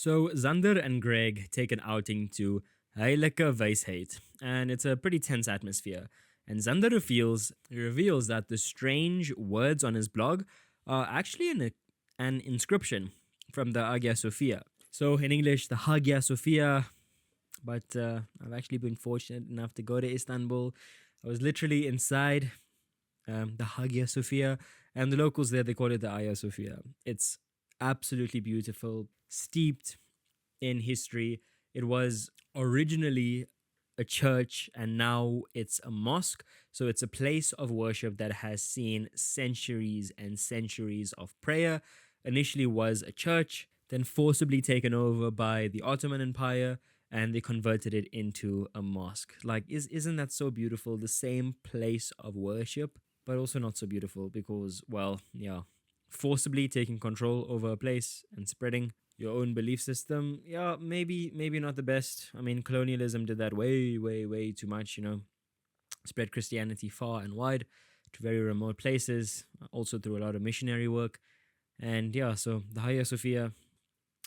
So Xander and Greg take an outing to Heileke Weisheit, and it's a pretty tense atmosphere. And Xander reveals that the strange words on his blog are actually an inscription from the Hagia Sophia. So in English, the Hagia Sophia, but I've actually been fortunate enough to go to Istanbul. I was literally inside the Hagia Sophia, and the locals there, they call it the Hagia Sophia. It's absolutely beautiful, steeped in history. It was originally a church and now it's a mosque. So it's a place of worship that has seen centuries and centuries of prayer. Initially was a church, then forcibly taken over by the Ottoman Empire, and they converted it into a mosque. Like, isn't that so beautiful? The same place of worship, but also not so beautiful because, well, yeah, forcibly taking control over a place and spreading your own belief system, yeah, maybe not the best. I mean, colonialism did that way too much, spread Christianity far and wide to very remote places, also through a lot of missionary work. And yeah, so the Hagia Sophia,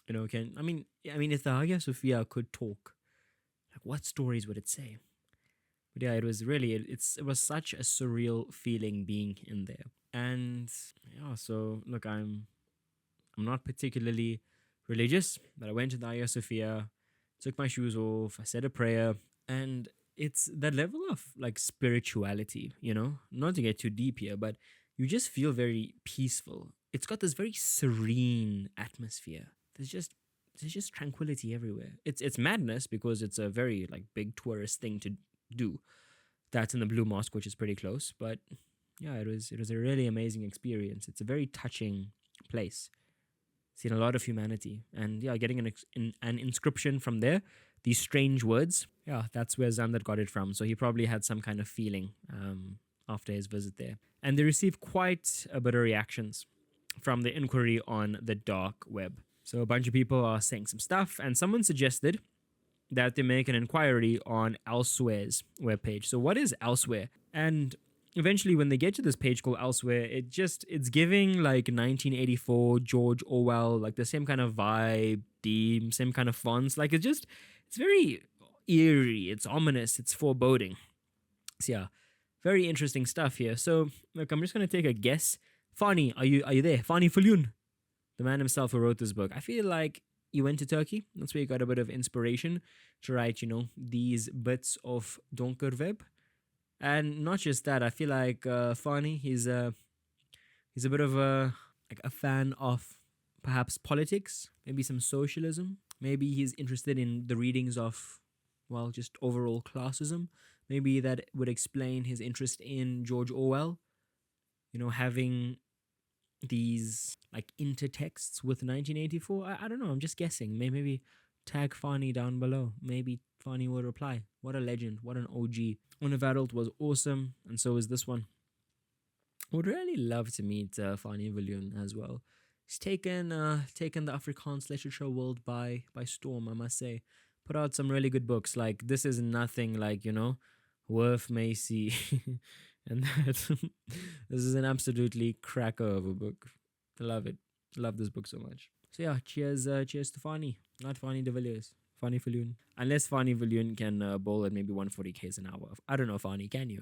if the Hagia Sophia could talk, like, what stories would it say? But yeah, it was really, it was such a surreal feeling being in there. And yeah, so look, I'm not particularly religious, but I went to the Hagia Sophia, took my shoes off, I said a prayer, and it's that level of like spirituality, not to get too deep here, but you just feel very peaceful. It's got this very serene atmosphere. There's just tranquility everywhere. It's madness because it's a very like big tourist thing to do. That's in the Blue Mosque, which is pretty close, but yeah, it was a really amazing experience. It's a very touching place. Seen a lot of humanity, and yeah, getting an inscription from there, these strange words, yeah, that's where Xander got it from. So he probably had some kind of feeling after his visit there. And they received quite a bit of reactions from the inquiry on the dark web. So a bunch of people are saying some stuff, and someone suggested that they make an inquiry on Elsewhere's webpage. So what is Elsewhere? And eventually when they get to this page called Elsewhere, it's giving like 1984 George Orwell, like the same kind of vibe, theme, same kind of fonts. Like it's very eerie, it's ominous, it's foreboding. So yeah, very interesting stuff here. So look, I'm just gonna take a guess. Fani, are you there? Fani Falyun, the man himself who wrote this book. I feel like you went to Turkey. That's where you got a bit of inspiration to write, these bits of Donkerweb. And not just that, I feel like Fani, he's a bit of a fan of perhaps politics, maybe some socialism. Maybe he's interested in the readings of, well, just overall classism. Maybe that would explain his interest in George Orwell, having these like intertexts with 1984. I don't know, I'm just guessing. Maybe tag Fani down below. Maybe Fani will reply. What a legend, what an OG. One of Adult was awesome, and so is this one. I would really love to meet Fani Viljoen as well. He's taken the Afrikaans literature world by storm, I must say. Put out some really good books. Like, this is nothing like, Worth Macy. And that this is an absolutely cracker of a book. I love it. Love this book so much. So yeah, cheers to Fani. Not Fani de Villiers. Fani Viljoen. Unless Fani Viljoen can bowl at maybe 140 k's an hour. I don't know, Fani, can you?